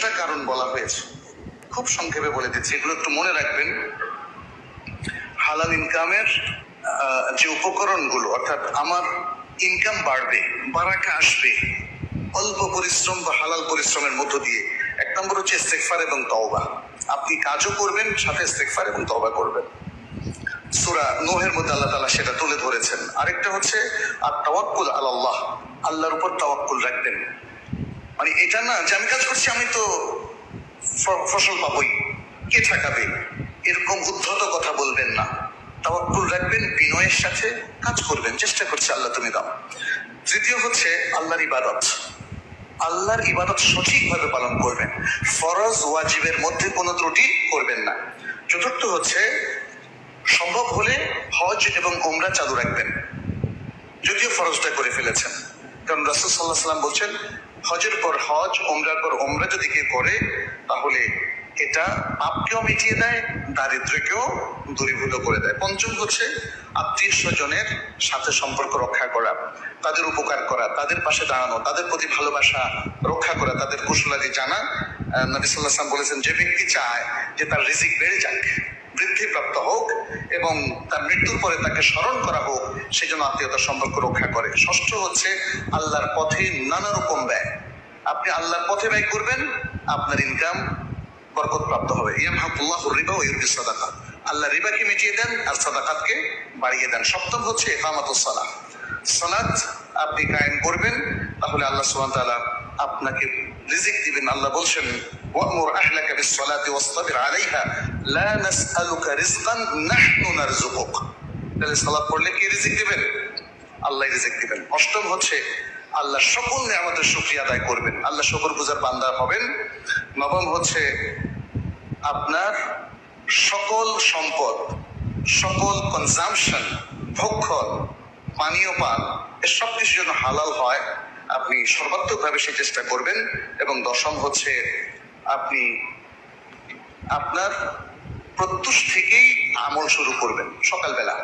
10টা কারণ বলা হয়েছে, খুব সংক্ষেপে বলে দিচ্ছি, এগুলো একটু মনে রাখবেন। হালাল ইনকামের যে উপকরণগুলো, অর্থাৎ আমার ইনকাম বাড়বে, বারাকা আসবে অল্প পরিশ্রম বা হালাল পরিশ্রমের মধ্য দিয়ে। 1 নম্বর হচ্ছে ইস্তেগফার এবং তওবা। আপনি কাজও করবেন, সাথে ইস্তেগফার এবং তওবা করবেন। সূরা নূহের মধ্যে আল্লাহ তাআলা সেটা তুলে ধরেছেন। আরেকটা হচ্ছে আত-তাওয়াক্কুল আলাল্লাহ, আল্লাহর উপর তাওয়াক্কুল রাখবেন। মানে এটা না যে আমি কাজ করছি আমি তো ফসল পাবই, কে ঠকাবে, এরকম উদ্ধত কথা বলবেন না। তাওয়াক্কুল রাখবেন, বিনয়ের সাথে কাজ করবেন, চেষ্টা করছে আল্লাহ তুমি দাও। তৃতীয় হচ্ছে আল্লাহর ইবাদত। আল্লাহর ইবাদত সঠিকভাবে পালন করবেন, ফরজ ওয়াজিবের মধ্যে কোনো ত্রুটি করবেন না। চতুর্থ হচ্ছে সম্ভব হলে হজ এবং উমরা চালু রাখবেন, যদিও ফরজটা করে ফেলেছেন। কারণ রাসূল সাল্লাল্লাহু আলাইহি ওয়াসাল্লাম বলছেন, হজের পর হজ, উমরার পর উমরা যদি কেউ করে তাহলে এটা পাপকেও মিটিয়ে দেয়, দারিদ্র্যকেও দূরীভূত করে দেয়। পঞ্চম হচ্ছে আত্মীয় স্বজনের সাথে সম্পর্ক রক্ষা করা, তাদের উপকার করা, তাদের পাশে দাঁড়ানো, তাদের প্রতি ভালোবাসা রক্ষা করা, তাদের কুশলাদি জানা। নবী সাল্লাল্লাহু আলাইহি ওয়াসাল্লাম বলেছেন, যে ব্যক্তি চায় যে তার রিজিক বেড়ে যাক, বৃদ্ধিপ্রাপ্ত হোক এবং তার মৃত্যুর পরে তাকে স্মরণ করা হোক, সেজন্য আত্মীয়তার সম্পর্ক রক্ষা করে। ষষ্ঠ হচ্ছে আল্লাহর পথে নানা রকম ব্যয়। আপনি আল্লাহর পথে ব্যয় করবেন, আপনার ইনকাম বরকত প্রাপ্ত হবে। ইয়ামহাকুল্লাহুর রিবা ওয়া ইউরবিস সাদাকা, আল্লাহ রিবাকে মিটিয়ে দেন আর সাদাকাতকে বাড়িয়ে দেন। সপ্তম হচ্ছে ইকামাতুস সালাহ, সালাত আপনি কায়েম করবেন, তাহলে আল্লাহ সুবহানাহু ওয়া তাআলা আপনাকে রিজিক দিবেন। আল্লাহ বলছেন, ওয়া'মুর আহলাকা বিস-সালাতি ওয়াসতাবির আলাইহা লা নাসআলুকা রিজকান নাহনু নারযুকুক। তাহলে সালাত পড়লে কে রিজিক দিবেন? আল্লাহ রিজিক দিবেন। অষ্টম হচ্ছে আল্লাহ সকল নিয়ামতের শুকরিয়া আদায় করবেন, আল্লাহ শুকরগুজার বান্দা হবেন। নবম হচ্ছে আপনার সকল সম্পদ, সকল কনজামশন, ভক্ষণ, পানীয় পান, এর সব কিছু যেন হালাল হয়, আপনি সর্বাত্মকভাবে সেই চেষ্টা করবেন। এবং দশম হচ্ছে আপনি আপনার প্রত্যুষ থেকেই আমল শুরু করবেন। সকালবেলা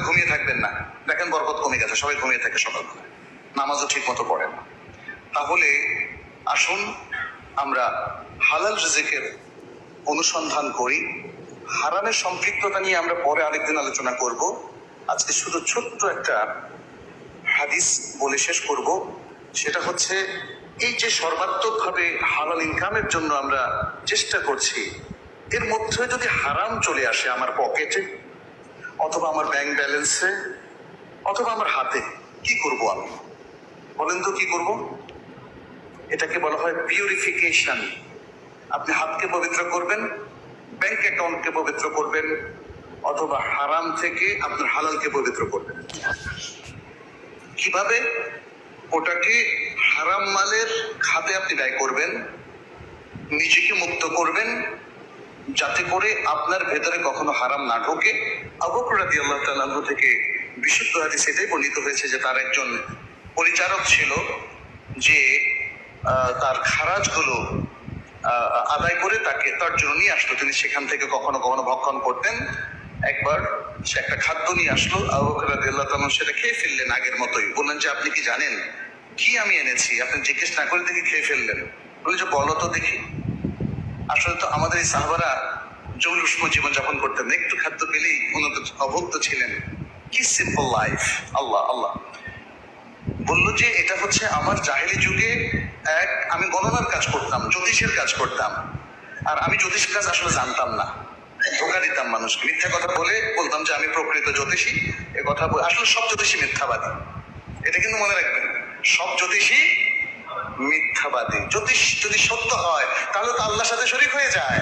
ঘুমিয়ে থাকবেন না। দেখেন বরকত কমে গেছে, সবাই ঘুমিয়ে থাকে সকালবেলা, নামাজও ঠিক মতো পড়েন। তাহলে আসুন আমরা হালাল রিজিকের অনুসন্ধান করি। হারামের সম্পৃক্ততা নিয়ে আমরা পরে আরেকদিন আলোচনা করব। আজকে শুধু ছোট্ট একটা হাদিস বলে শেষ করব। সেটা হচ্ছে, এই যে সর্বাত্মকভাবে হালাল ইনকামের জন্য আমরা চেষ্টা করছি, এর মধ্যে যদি হারাম চলে আসে আমার পকেটে অথবা আমার ব্যাংক ব্যালেন্সে অথবা আমার হাতে, কি করব আমি? বলেন তো কি করব? এটাকে বলা হয় পিউরিফিকেশন। আপনি হাতকে পবিত্র করবেন, ব্যাংক অ্যাকাউন্টকে পবিত্র করবেন, অথবা হারাম থেকে আপনার হালালকে পবিত্র করবেন। কিভাবে? ওটাকে হারাম মালের খাতে আপনি ব্যয় করবেন, নিজেকে মুক্ত করবেন, যাতে করে আপনার ভেতরে কখনো হারাম না ঢোকে। আবু বকর রাদিয়াল্লাহু তাআলা আনহু থেকে বিশুদ্ধ হাদিসে এটাই বর্ণিত হয়েছে যে তার একজন পরিচারক ছিল, যে তার খারাজগুলো আদায় করে তার জন্য নিয়ে আসলো। তিনি সেখান থেকে কখনো কখনো ভক্ষণ করতেন। একবার সে একটা খাদ্য নিয়ে আসলো, আবু বকর রাদিয়াল্লাহু তাআলা সেটা খেয়ে ফেললেন আগের মতোই। বললেন যে, আপনি কি জানেন কি আমি এনেছি? আপনি জিজ্ঞেস না করে দেখি খেয়ে ফেললেন। বললেন যে, বলো তো দেখি। আসলে তো আমাদের এই সাহাবারা জৌলুষ্ম জীবনযাপন করতেন, একটু খাদ্য পেলেই অভুক্ত ছিলেন। কি সিম্পল লাইফ! আল্লাহ আল্লাহ। বললো যে, এটা হচ্ছে আমার জাহেলি যুগে আমি গণনার কাজ করতাম, জ্যোতিষের কাজ করতাম। আর আমি জ্যোতিষের কাজ আসলে জানতাম না, ধোঁকা দিতাম মানুষকে, মিথ্যা কথা বলতাম যে আমি প্রকৃত জ্যোতিষী। এ কথা আসলে সব জ্যোতিষী মিথ্যাবাদী, এটা কিন্তু মনে রাখবেন। সব জ্যোতিষী মিথ্যাবাদী। জ্যোতিষ যদি সত্য হয় তাহলে তো আল্লাহর সাথে শরীক হয়ে যায়।